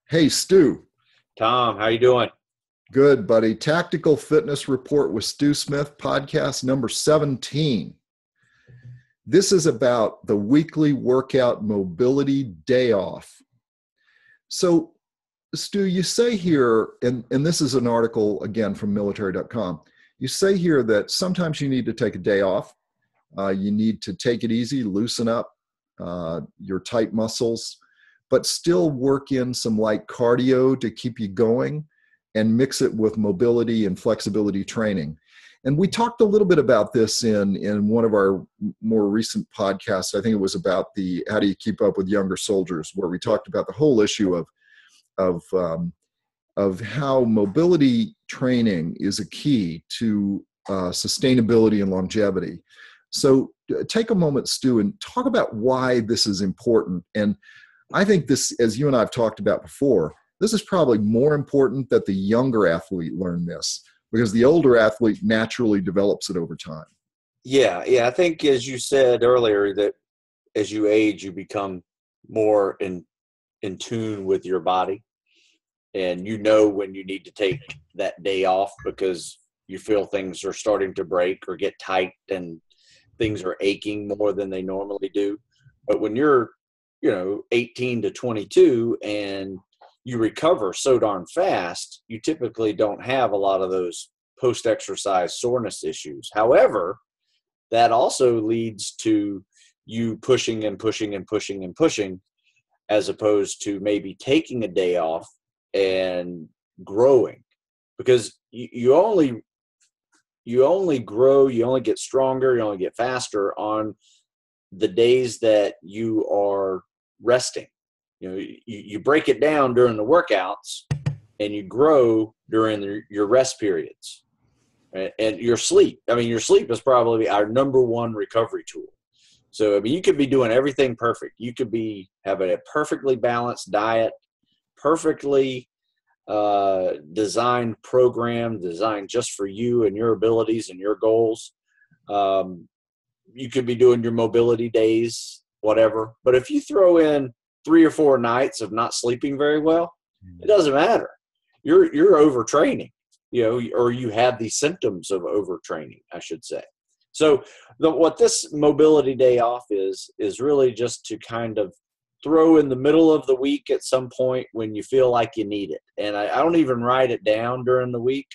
Hey, Stu. Tom, how you doing? Good, buddy. Tactical Fitness Report with Stu Smith, podcast number 17. This is about the weekly workout mobility day off. So, Stu, you say here, and this is an article again from military.com, you say here that sometimes you need to take a day off. You need to take it easy, loosen up your tight muscles, but still work in some light cardio to keep you going and mix it with mobility and flexibility training. And we talked a little bit about this in one of our more recent podcasts. I think it was about the how do you keep up with younger soldiers, where we talked about the whole issue of how mobility training is a key to sustainability and longevity. So take a moment, Stu, and talk about why this is important. And I think this, as you and I have talked about before, this is probably more important that the younger athlete learn this, because the older athlete naturally develops it over time. Yeah. I think, as you said earlier, that as you age, you become more in tune with your body, and you know when you need to take that day off because you feel things are starting to break or get tight and things are aching more than they normally do. But when you're 18 to 22 and you recover so darn fast, you typically don't have a lot of those post-exercise soreness issues. However, that also leads to you pushing and pushing and pushing and pushing, as opposed to maybe taking a day off and growing, because you only grow, you only get stronger, you only get faster on the days that you are resting. You break it down during the workouts and you grow during your rest periods. And your sleep. Your sleep is probably our number one recovery tool. So, you could be doing everything perfect. You could be having a perfectly balanced diet, perfectly designed program, designed just for you and your abilities and your goals. You could be doing your mobility days, whatever. But if you throw in 3 or 4 nights of not sleeping very well, it doesn't matter. You're overtraining, or you have the symptoms of overtraining, I should say. So what this mobility day off is really just to kind of throw in the middle of the week at some point when you feel like you need it. And I don't even write it down during the week,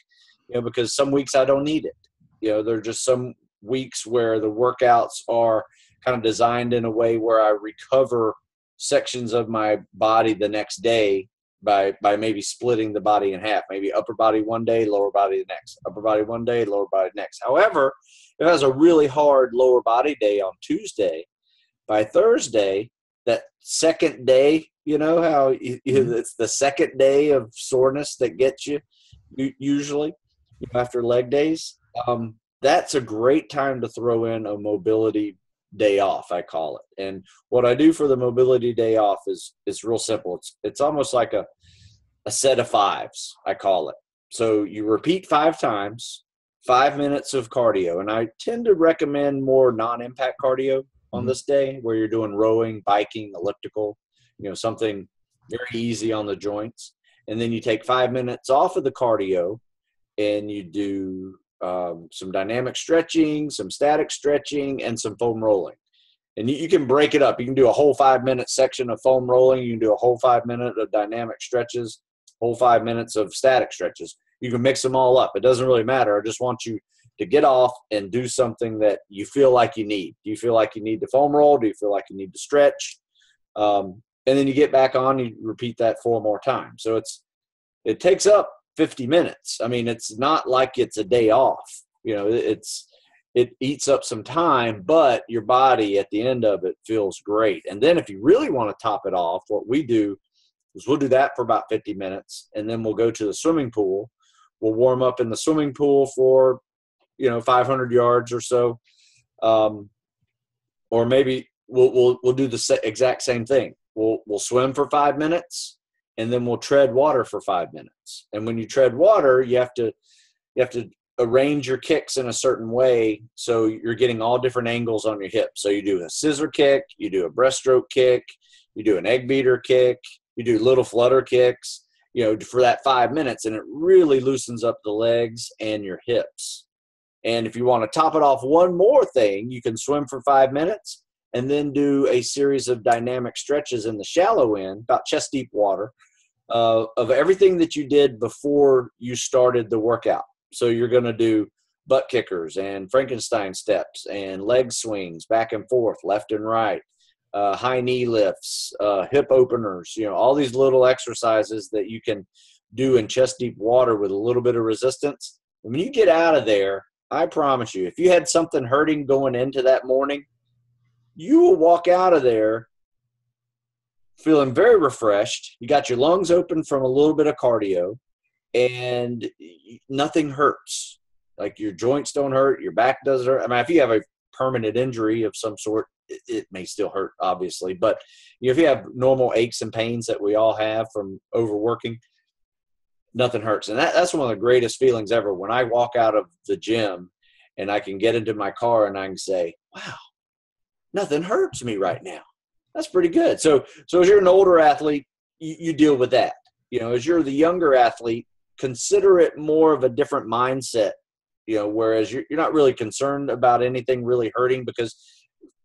because some weeks I don't need it. There are just some weeks where the workouts are kind of designed in a way where I recover sections of my body the next day by maybe splitting the body in half, maybe upper body one day, lower body the next, upper body one day, lower body next. However, if it has a really hard lower body day on Tuesday, by Thursday, that second day, how it's the second day of soreness that gets you usually after leg days. That's a great time to throw in a mobility day off, I call it. And what I do for the mobility day off is real simple. It's almost like a set of fives, I call it. So you repeat 5 times, 5 minutes of cardio. And I tend to recommend more non-impact cardio on this day, where you're doing rowing, biking, elliptical, something very easy on the joints. And then you take 5 minutes off of the cardio and you do some dynamic stretching, some static stretching, and some foam rolling. And you can break it up. You can do a whole 5-minute section of foam rolling. You can do a whole 5 minute of dynamic stretches, whole 5 minutes of static stretches. You can mix them all up. It doesn't really matter. I just want you to get off and do something that you feel like you need. Do you feel like you need to foam roll? Do you feel like you need to stretch? And then you get back on, you repeat that 4 more times. So it takes up 50 minutes. It's not like it's a day off. It eats up some time, but your body at the end of it feels great. And then if you really want to top it off, what we do is we'll do that for about 50 minutes, and then we'll go to the swimming pool. We'll warm up in the swimming pool for 500 yards or so, or maybe we'll do the exact same thing. We'll swim for 5 minutes, and then we'll tread water for 5 minutes. And when you tread water, you have to arrange your kicks in a certain way so you're getting all different angles on your hips. So you do a scissor kick, you do a breaststroke kick, you do an egg beater kick, You do little flutter kicks, for that 5 minutes, and it really loosens up the legs and your hips. And if you want to top it off one more thing, you can swim for 5 minutes and then do a series of dynamic stretches in the shallow end, about chest deep water, of everything that you did before you started the workout. So you're going to do butt kickers and Frankenstein steps and leg swings back and forth, left and right, high knee lifts, hip openers, all these little exercises that you can do in chest deep water with a little bit of resistance. When you get out of there, I promise you, if you had something hurting going into that morning, you will walk out of there feeling very refreshed. You got your lungs open from a little bit of cardio, and nothing hurts. Like your joints don't hurt, your back doesn't hurt. I mean, if you have a permanent injury of some sort, it may still hurt, obviously. But if you have normal aches and pains that we all have from overworking, nothing hurts. And that's one of the greatest feelings ever, when I walk out of the gym and I can get into my car and I can say, wow, nothing hurts me right now. That's pretty good. So as you're an older athlete, you deal with that. As you're the younger athlete, consider it more of a different mindset, whereas you're not really concerned about anything really hurting, because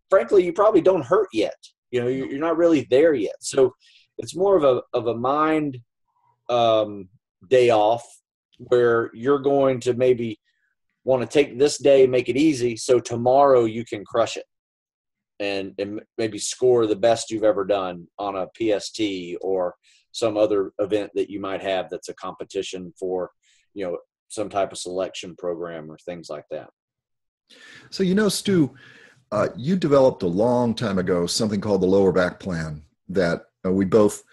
frankly, you probably don't hurt yet. You're not really there yet. So it's more of a mind day off, where you're going to maybe want to take this day, make it easy, so tomorrow you can crush it and maybe score the best you've ever done on a PST or some other event that you might have that's a competition for, some type of selection program or things like that. So, Stu, you developed a long time ago something called the lower back plan that we both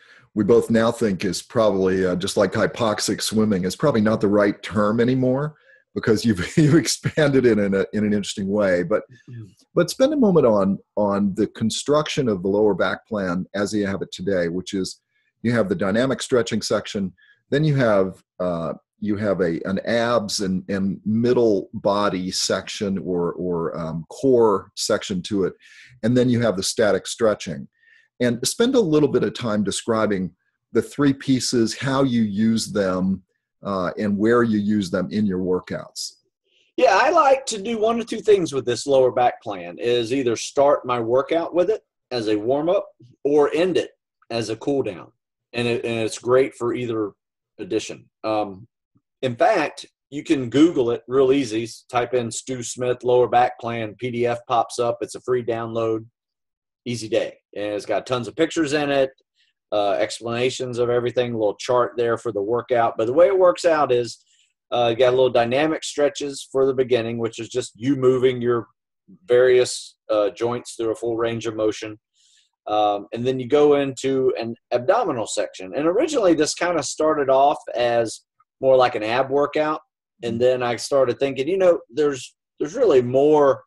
now think is probably just like hypoxic swimming. It's probably not the right term anymore, because you've expanded it in an interesting way. But spend a moment on the construction of the lower back plan as you have it today, which is you have the dynamic stretching section, then you have an abs and middle body section or core section to it, and then you have the static stretching. And spend a little bit of time describing the three pieces, how you use them, and where you use them in your workouts. Yeah, I like to do one or two things with this lower back plan, is either start my workout with it as a warm-up or end it as a cool down. And it's great for either addition. In fact, you can Google it real easy. Type in Stu Smith lower back plan, PDF pops up. It's a free download. Easy day. And it's got tons of pictures in it, explanations of everything, a little chart there for the workout. But the way it works out is you got a little dynamic stretches for the beginning, which is just you moving your various joints through a full range of motion. And then you go into an abdominal section. And originally this kind of started off as more like an ab workout. And then I started thinking, there's really more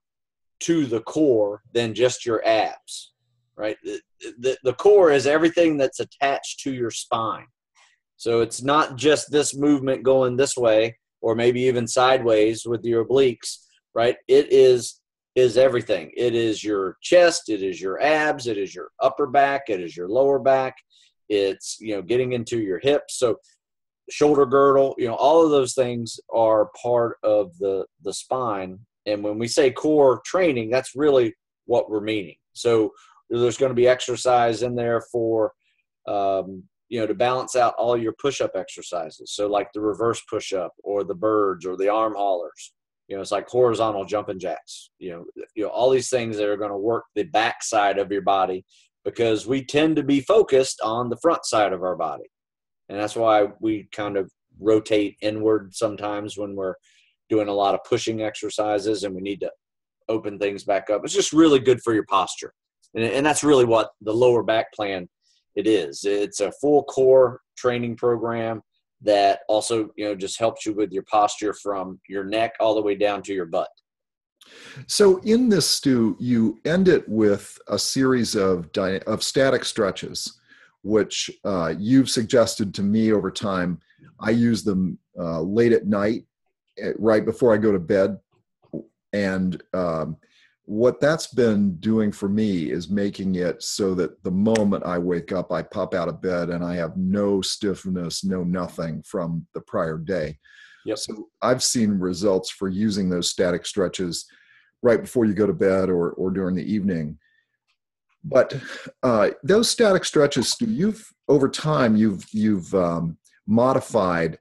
to the core than just your abs, right? The core is everything that's attached to your spine. So it's not just this movement going this way or maybe even sideways with your obliques, right? It is everything. It is your chest, it is your abs, it is your upper back, it is your lower back. It's, getting into your hips. So shoulder girdle, all of those things are part of the spine. And when we say core training, that's really what we're meaning. So there's going to be exercise in there for, to balance out all your push-up exercises. So like the reverse push-up or the birds or the arm haulers, it's like horizontal jumping jacks, all these things that are going to work the back side of your body, because we tend to be focused on the front side of our body. And that's why we kind of rotate inward sometimes when we're doing a lot of pushing exercises and we need to open things back up. It's just really good for your posture. And that's really what the lower back plan it is. It's a full core training program that also, just helps you with your posture from your neck all the way down to your butt. So in this, Stu, you end it with a series of static stretches, which you've suggested to me over time. I use them late at night, right before I go to bed. And what that's been doing for me is making it so that the moment I wake up, I pop out of bed and I have no stiffness, no nothing from the prior day. Yep. So I've seen results for using those static stretches right before you go to bed or during the evening. But those static stretches, Stu, over time you've modified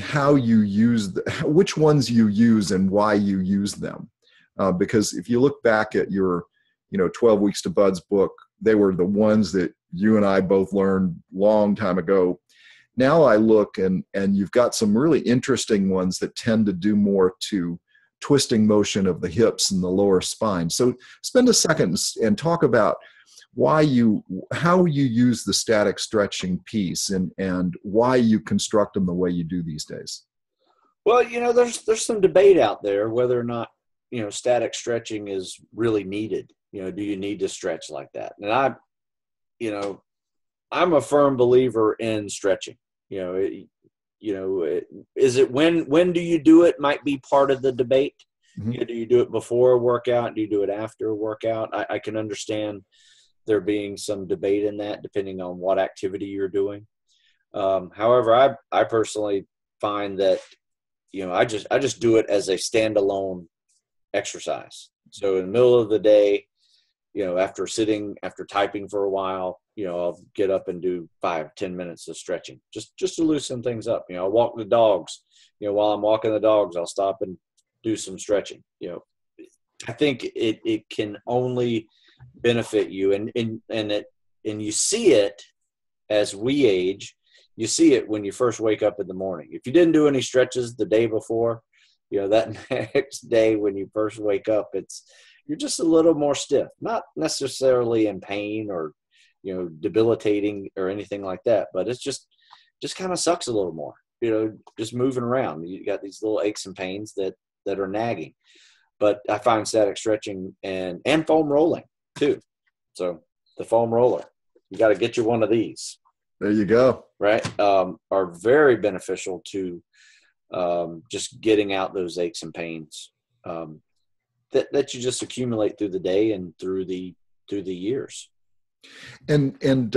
how you use which ones you use and why you use them. Because if you look back at your 12 Weeks to Bud's book, they were the ones that you and I both learned long time ago. Now I look and you've got some really interesting ones that tend to do more to twisting motion of the hips and the lower spine. So spend a second and talk about how you use the static stretching piece and why you construct them the way you do these days. Well, there's some debate out there whether or not, static stretching is really needed. Do you need to stretch like that? And I'm a firm believer in stretching. Is it when do you do it might be part of the debate. Mm-hmm. Do you do it before a workout? Do you do it after a workout? I can understand there being some debate in that depending on what activity you're doing. However, I personally find that, I just do it as a standalone exercise. So in the middle of the day, after typing for a while, I'll get up and do 5-10 minutes of stretching just to loosen things up. I'll walk the dogs. While I'm walking the dogs, I'll stop and do some stretching. I think it can only benefit you, and you see it as we age. You see it when you first wake up in the morning. If you didn't do any stretches the day before, that next day when you first wake up, you're just a little more stiff, not necessarily in pain or, debilitating or anything like that, but it's just kind of sucks a little more, just moving around. You got these little aches and pains that are nagging. But I find static stretching and foam rolling too. So the foam roller, you got to get you one of these. There you go. Right. Are very beneficial to just getting out those aches and pains that you just accumulate through the day and through the years. And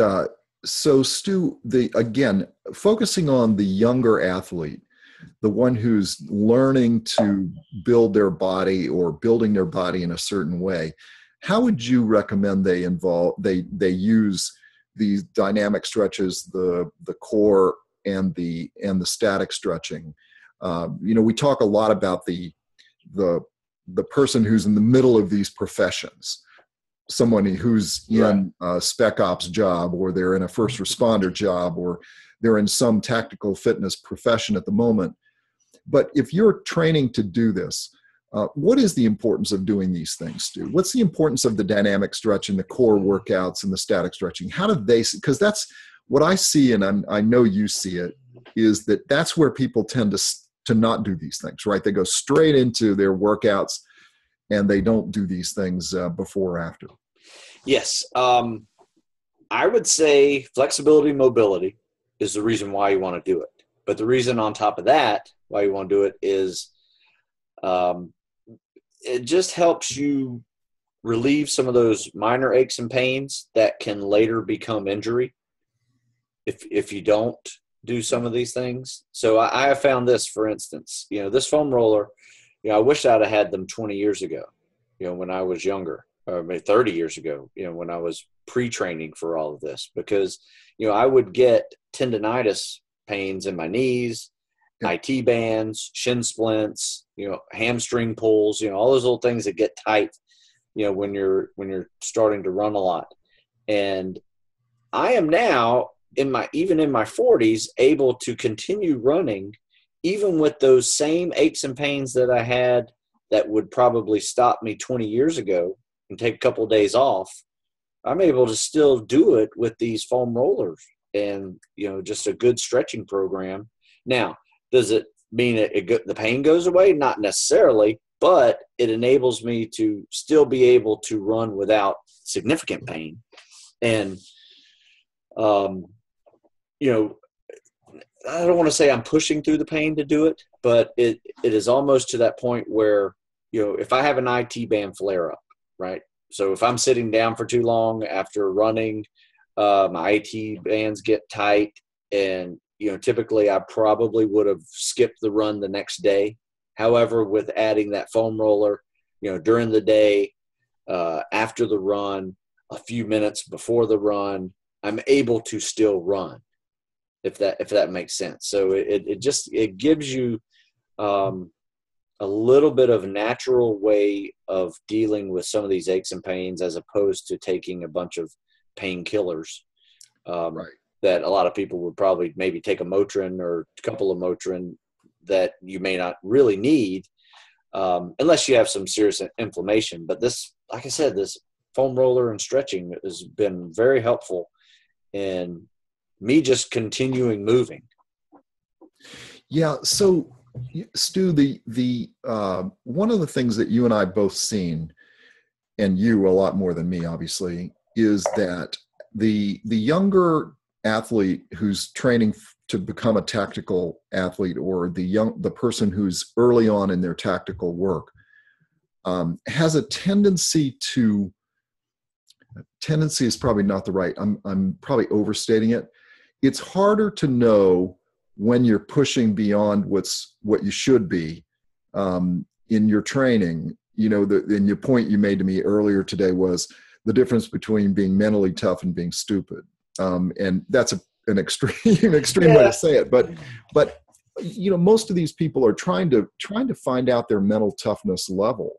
so Stu, again, focusing on the younger athlete, the one who's learning to build their body or building their body in a certain way, how would you recommend they use these dynamic stretches, the core and the static stretching? We talk a lot about the person who's in the middle of these professions, someone who's in a spec ops job, or they're in a first responder job, or they're in some tactical fitness profession at the moment. But if you're training to do this, what is the importance of doing these things, Stu? What's the importance of the dynamic stretching, the core workouts, and the static stretching? How do they see? Because that's what I see, and I know you see it, is that's where people tend to not do these things, right? They go straight into their workouts, and they don't do these things before or after. Yes. I would say flexibility, mobility is the reason why you want to do it. But the reason on top of that, why you want to do it is it just helps you relieve some of those minor aches and pains that can later become injury if you don't do some of these things. So I have found this, for instance, this foam roller, I wish I'd have had them 20 years ago, when I was younger, or maybe 30 years ago, when I was pre-training for all of this, because, I would get tendonitis pains in my knees, IT bands, shin splints, hamstring pulls, all those little things that get tight, when you're starting to run a lot. And I am now even in my 40s able to continue running, even with those same aches and pains that I had that would probably stop me 20 years ago and take a couple of days off. I'm able to still do it with these foam rollers and, just a good stretching program. Now, does it mean the pain goes away? Not necessarily, but it enables me to still be able to run without significant pain. And, I don't want to say I'm pushing through the pain to do it, but it is almost to that point where, if I have an IT band flare up, right? So if I'm sitting down for too long after running, my AT bands get tight, and typically I probably would have skipped the run the next day. However, with adding that foam roller, during the day, after the run, a few minutes before the run, I'm able to still run, if that makes sense. So it gives you a little bit of natural way of dealing with some of these aches and pains, as opposed to taking a bunch of painkillers. Right. That a lot of people would probably maybe take a Motrin or a couple of Motrin that you may not really need, unless you have some serious inflammation. But this, like I said, this foam roller and stretching has been very helpful in me just continuing moving. Yeah. So, Stu, the one of the things that you and I both seen, and you a lot more than me, obviously, is that the younger athlete who's training to become a tactical athlete, or the person who's early on in their tactical work, has a tendency is probably not the right. I'm probably overstating it. It's harder to know when you're pushing beyond what you should be in your training. And your point you made to me earlier today was the difference between being mentally tough and being stupid. And that's an extreme way to say it. But most of these people are trying to find out their mental toughness level.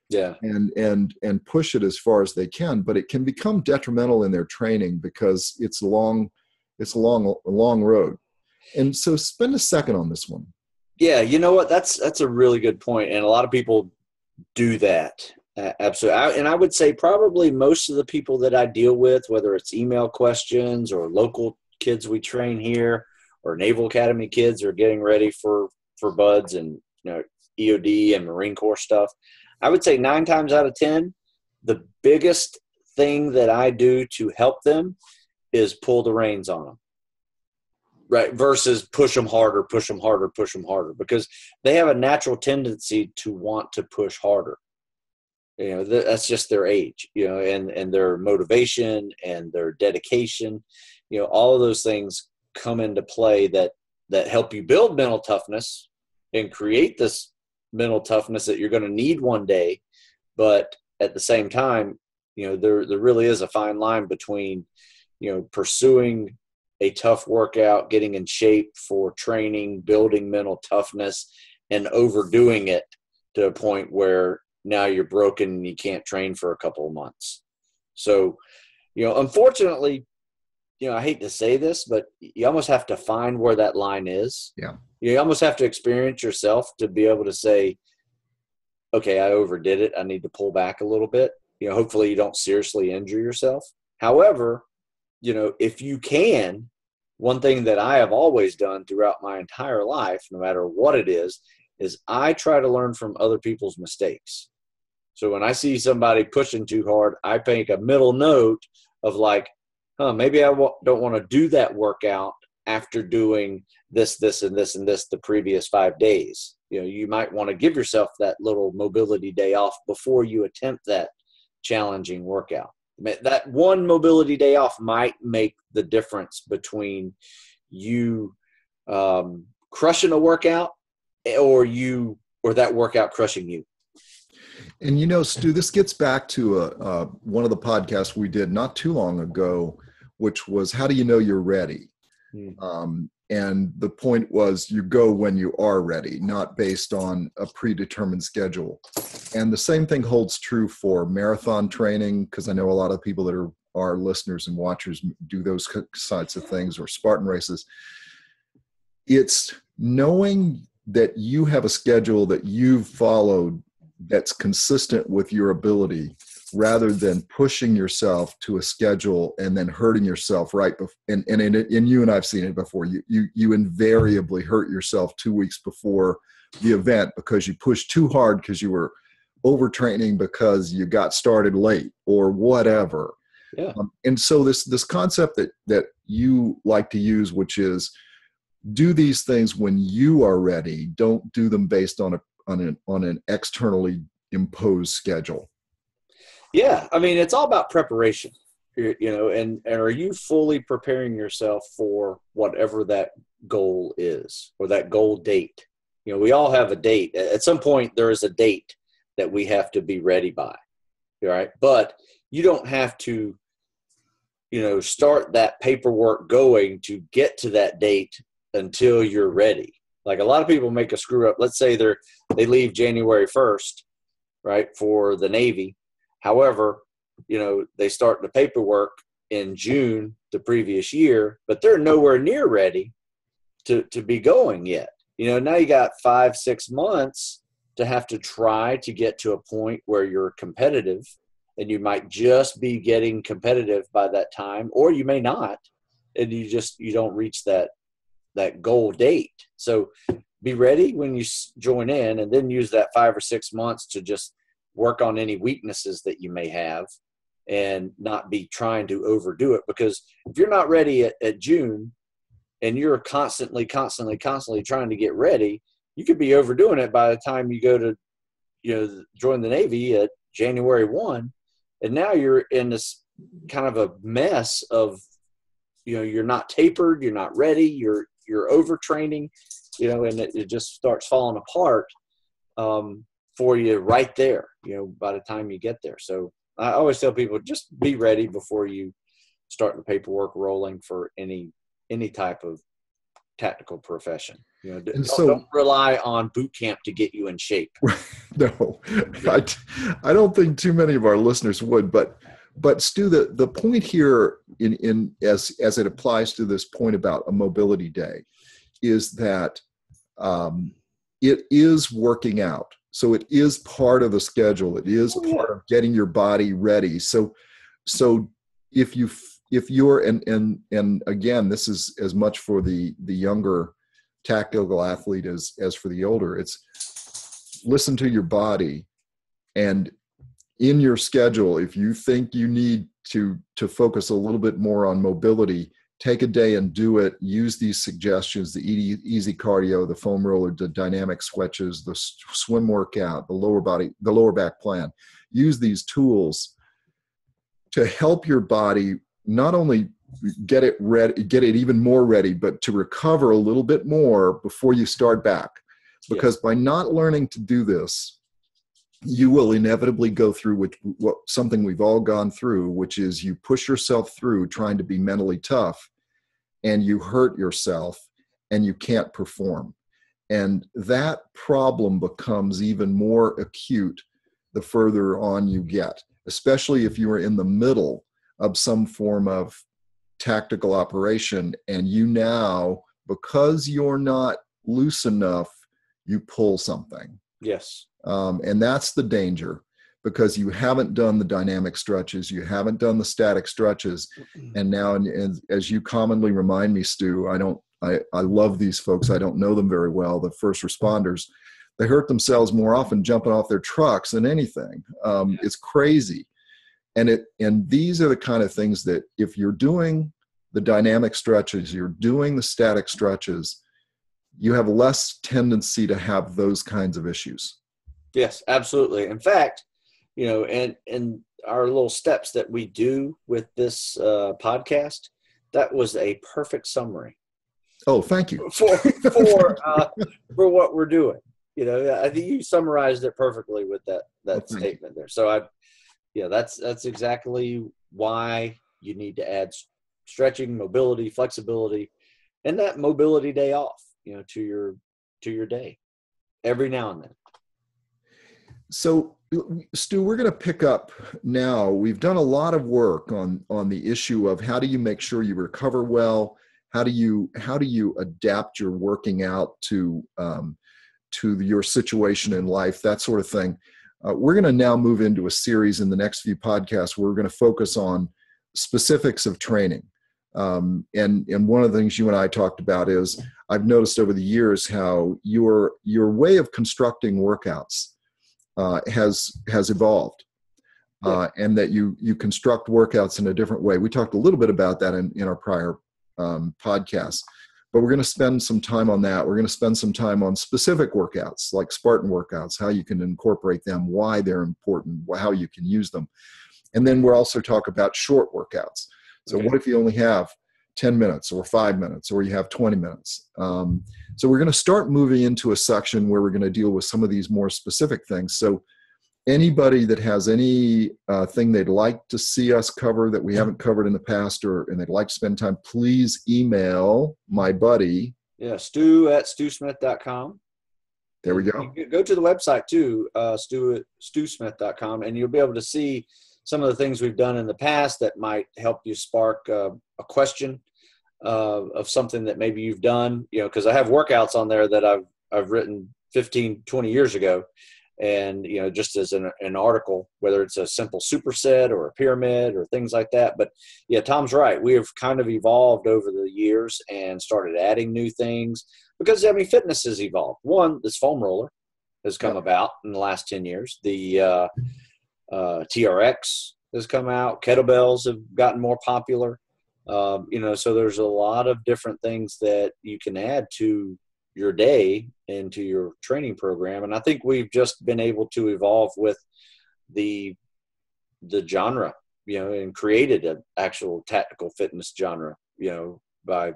Yeah. And push it as far as they can, but it can become detrimental in their training because it's a long road. And so spend a second on this one. Yeah, you know what? That's a really good point, and a lot of people do that. Absolutely. And I would say probably most of the people that I deal with, whether it's email questions or local kids we train here, or Naval Academy kids are getting ready for buds and EOD and Marine Corps stuff, I would say 9 times out of 10, the biggest thing that I do to help them is pull the reins on them. Right, versus push them harder, because they have a natural tendency to want to push harder. That's just their age, and their motivation and their dedication. All of those things come into play that help you build mental toughness and create this mental toughness that you're going to need one day. But at the same time, there really is a fine line between, pursuing a tough workout, getting in shape for training, building mental toughness, and overdoing it to a point where now you're broken and you can't train for a couple of months. So, unfortunately, I hate to say this, but you almost have to find where that line is. Yeah. You almost have to experience yourself to be able to say, okay, I overdid it. I need to pull back a little bit. Hopefully you don't seriously injure yourself. However, if you can, one thing that I have always done throughout my entire life, no matter what it is I try to learn from other people's mistakes. So when I see somebody pushing too hard, I make a middle note of like, maybe I don't want to do that workout after doing this, and this, and this the previous 5 days. You might want to give yourself that little mobility day off before you attempt that challenging workout. That one mobility day off might make the difference between you crushing a workout or that workout crushing you. And Stu, this gets back to one of the podcasts we did not too long ago, which was how do you know you're ready? And the point was you go when you are ready, not based on a predetermined schedule. And the same thing holds true for marathon training, because I know a lot of people that are our listeners and watchers do those sorts of things, or Spartan races. It's knowing that you have a schedule that you've followed that's consistent with your ability, rather than pushing yourself to a schedule and then hurting yourself and you and I've seen it before. You invariably hurt yourself 2 weeks before the event because you pushed too hard, because you were overtraining, because you got started late or whatever. Yeah. And so this concept that you like to use, which is do these things when you are ready. Don't do them based on an externally imposed schedule. Yeah, I mean, it's all about preparation, and are you fully preparing yourself for whatever that goal is or that goal date? We all have a date. At some point, there is a date that we have to be ready by, right? But you don't have to, start that paperwork going to get to that date until you're ready. Like a lot of people make a screw up. Let's say they leave January 1st, right, for the Navy. However, they start the paperwork in June the previous year, but they're nowhere near ready to be going yet. Now you got 5-6 months to have to try to get to a point where you're competitive, and you might just be getting competitive by that time, or you may not, and you don't reach that goal date. So be ready when you join in, and then use that 5 or 6 months to just work on any weaknesses that you may have and not be trying to overdo it. Because if you're not ready at June and you're constantly trying to get ready, you could be overdoing it by the time you go to, join the Navy at January 1. And now you're in this kind of a mess of, you're not tapered, you're not ready, you're overtraining, and it just starts falling apart for you right there, by the time you get there. So I always tell people, just be ready before you start the paperwork rolling for any type of tactical profession. Don't rely on boot camp to get you in shape. No, I don't think too many of our listeners would, but Stu, the point here in as it applies to this point about a mobility day is that it is working out. So it is part of the schedule. It is part of getting your body ready. So if you're and again, this is as much for the younger tactical athlete as for the older. It's listen to your body, and in your schedule, if you think you need to focus a little bit more on mobility, take a day and do it. Use these suggestions: the easy cardio, the foam roller, the dynamic stretches, the swim workout, the lower back plan. Use these tools to help your body not only get it ready, get it even more ready, but to recover a little bit more before you start back. Because by not learning to do this, you will inevitably go through something we've all gone through, which is you push yourself through trying to be mentally tough, and you hurt yourself and you can't perform. And that problem becomes even more acute the further on you get, especially if you are in the middle of some form of tactical operation and you now, because you're not loose enough, you pull something. Yes. And that's the danger, because you haven't done the dynamic stretches, you haven't done the static stretches. And now, and as you commonly remind me, Stu, I love these folks. I don't know them very well. The first responders, they hurt themselves more often jumping off their trucks than anything. It's crazy. And these are the kind of things that if you're doing the dynamic stretches, you're doing the static stretches, you have less tendency to have those kinds of issues. Yes, absolutely. In fact, and our little steps that we do with this podcast, that was a perfect summary. Oh, thank you. For what we're doing. I think you summarized it perfectly with that statement there. So that's exactly why you need to add stretching, mobility, flexibility, and that mobility day off, to your day every now and then. So, Stu, we're going to pick up now. We've done a lot of work on the issue of how do you make sure you recover well? How do you adapt your working out to your situation in life, that sort of thing. We're going to now move into a series in the next few podcasts where we're going to focus on specifics of training. And one of the things you and I talked about is I've noticed over the years how your way of constructing workouts has evolved, and that you construct workouts in a different way. We talked a little bit about that in our prior podcasts, But we're going to spend some time on that. We're going to spend some time on specific workouts like Spartan workouts, how you can incorporate them, why they're important, how you can use them. And then we'll also talk about short workouts. So what if you only have 10 minutes or 5 minutes, or you have 20 minutes? So we're going to start moving into a section where we're going to deal with some of these more specific things. So anybody that has any thing they'd like to see us cover that we haven't covered in the past, and they'd like to spend time, please email my buddy. Yeah, stu@stewsmith.com. There we go. You go to the website too, stewsmith.com, and you'll be able to see some of the things we've done in the past that might help you spark a question of something that maybe you've done, because I have workouts on there that I've written 15, 20 years ago. And, just as an article, whether it's a simple superset or a pyramid or things like that. But yeah, Tom's right. We have kind of evolved over the years and started adding new things because, fitness has evolved. One, this foam roller has come about in the last 10 years. The TRX has come out. Kettlebells have gotten more popular. So there's a lot of different things that you can add to your day and to your training program. And I think we've just been able to evolve with the genre, and created an actual tactical fitness genre, by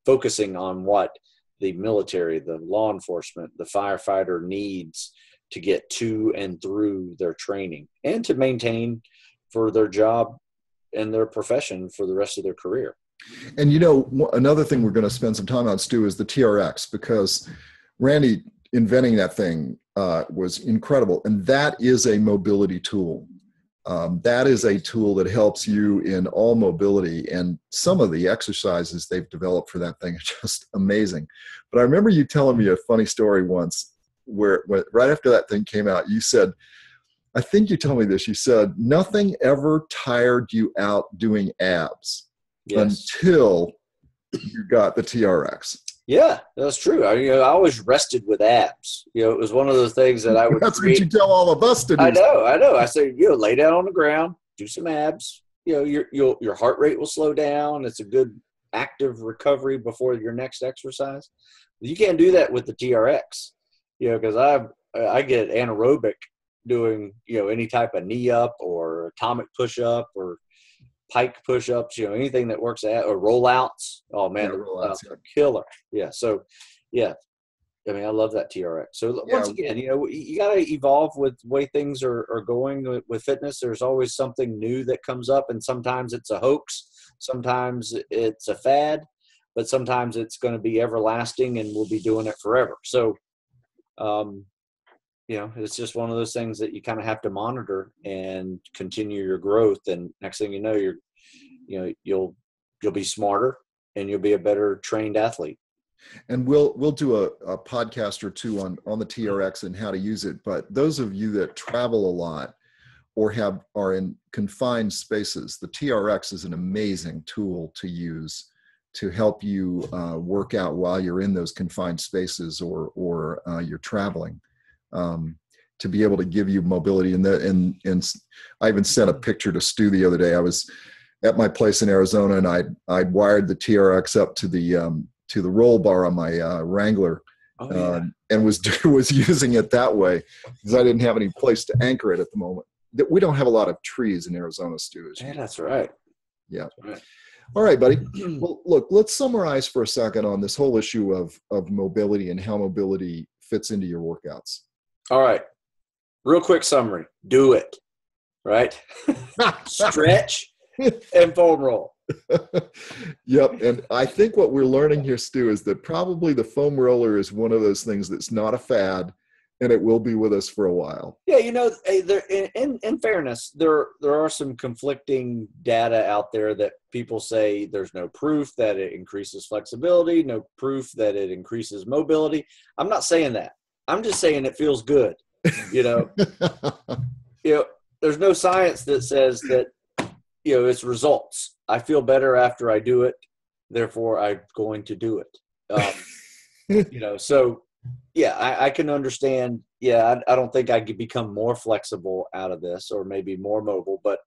focusing on what the military, the law enforcement, the firefighter needs to get to and through their training and to maintain for their job and their profession for the rest of their career. And another thing we're going to spend some time on, Stu, is the TRX, because Randy inventing that thing was incredible. And that is a mobility tool. That is a tool that helps you in all mobility. And some of the exercises they've developed for that thing are just amazing. But I remember you telling me a funny story once where right after that thing came out, you said, I think you told me this, you said, nothing ever tired you out doing abs. Yes. Until you got the TRX. Yeah, that's true. I always rested with abs. It was one of those things that I would. That's what you tell all of us to do. I know. I say, lay down on the ground, do some abs. Your heart rate will slow down. It's a good active recovery before your next exercise. You can't do that with the TRX. Because I get anaerobic doing any type of knee up or atomic push up or pike push-ups, anything that works out, or rollouts. Oh man, the rollouts are killer. Yeah. So yeah, I love that TRX. So once again, you got to evolve with the way things are going with fitness. There's always something new that comes up, and sometimes it's a hoax, sometimes it's a fad, but sometimes it's going to be everlasting and we'll be doing it forever. So, it's just one of those things that you kind of have to monitor and continue your growth. And next thing you know, you'll be smarter and you'll be a better trained athlete. And we'll do a podcast or two on the TRX and how to use it. But those of you that travel a lot or are in confined spaces, the TRX is an amazing tool to use to help you work out while you're in those confined spaces or you're traveling. To be able to give you mobility. And I even sent a picture to Stu the other day. I was at my place in Arizona, and I'd wired the TRX up to the roll bar on my Wrangler, and was using it that way because I didn't have any place to anchor it at the moment. We don't have a lot of trees in Arizona, Stu. Yeah, that's right. Yeah. That's right. All right, buddy. Well, look, let's summarize for a second on this whole issue of mobility and how mobility fits into your workouts. All right. Real quick summary. Do it. Right? Stretch and foam roll. Yep. And I think what we're learning here, Stu, is that probably the foam roller is one of those things that's not a fad, and it will be with us for a while. Yeah, in fairness, there are some conflicting data out there that people say there's no proof that it increases flexibility, no proof that it increases mobility. I'm not saying that. I'm just saying it feels good. There's no science that says that, it's results. I feel better after I do it. Therefore, I'm going to do it. So yeah, I can understand. Yeah. I don't think I could become more flexible out of this or maybe more mobile, but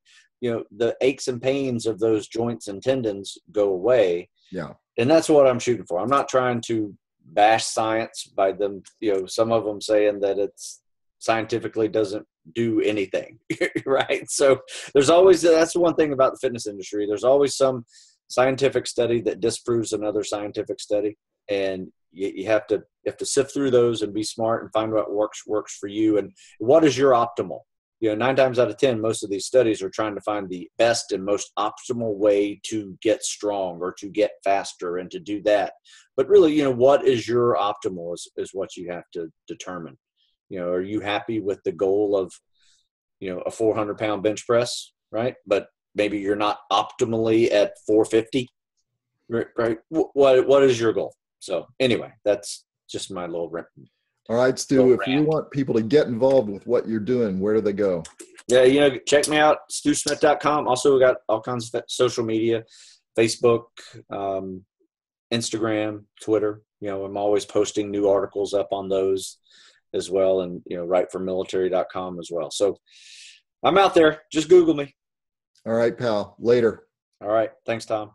the aches and pains of those joints and tendons go away. Yeah. And that's what I'm shooting for. I'm not trying to bash science by them, some of them saying that it's scientifically doesn't do anything, right? So that's the one thing about the fitness industry. There's always some scientific study that disproves another scientific study. And you have to sift through those and be smart and find what works for you. And what is your optimal? 9 times out of 10, most of these studies are trying to find the best and most optimal way to get strong or to get faster and to do that. But really, what is your optimal is what you have to determine. Are you happy with the goal of, a 400-pound bench press, right? But maybe you're not optimally at 450, right? What is your goal? So anyway, that's just my little rant. All right, Stu, if you want people to get involved with what you're doing, where do they go? Yeah, check me out, StuSmith.com. Also, we got all kinds of social media, Facebook, Instagram, Twitter. I'm always posting new articles up on those as well, and, writeformilitary.com as well. So I'm out there. Just Google me. All right, pal. Later. All right. Thanks, Tom.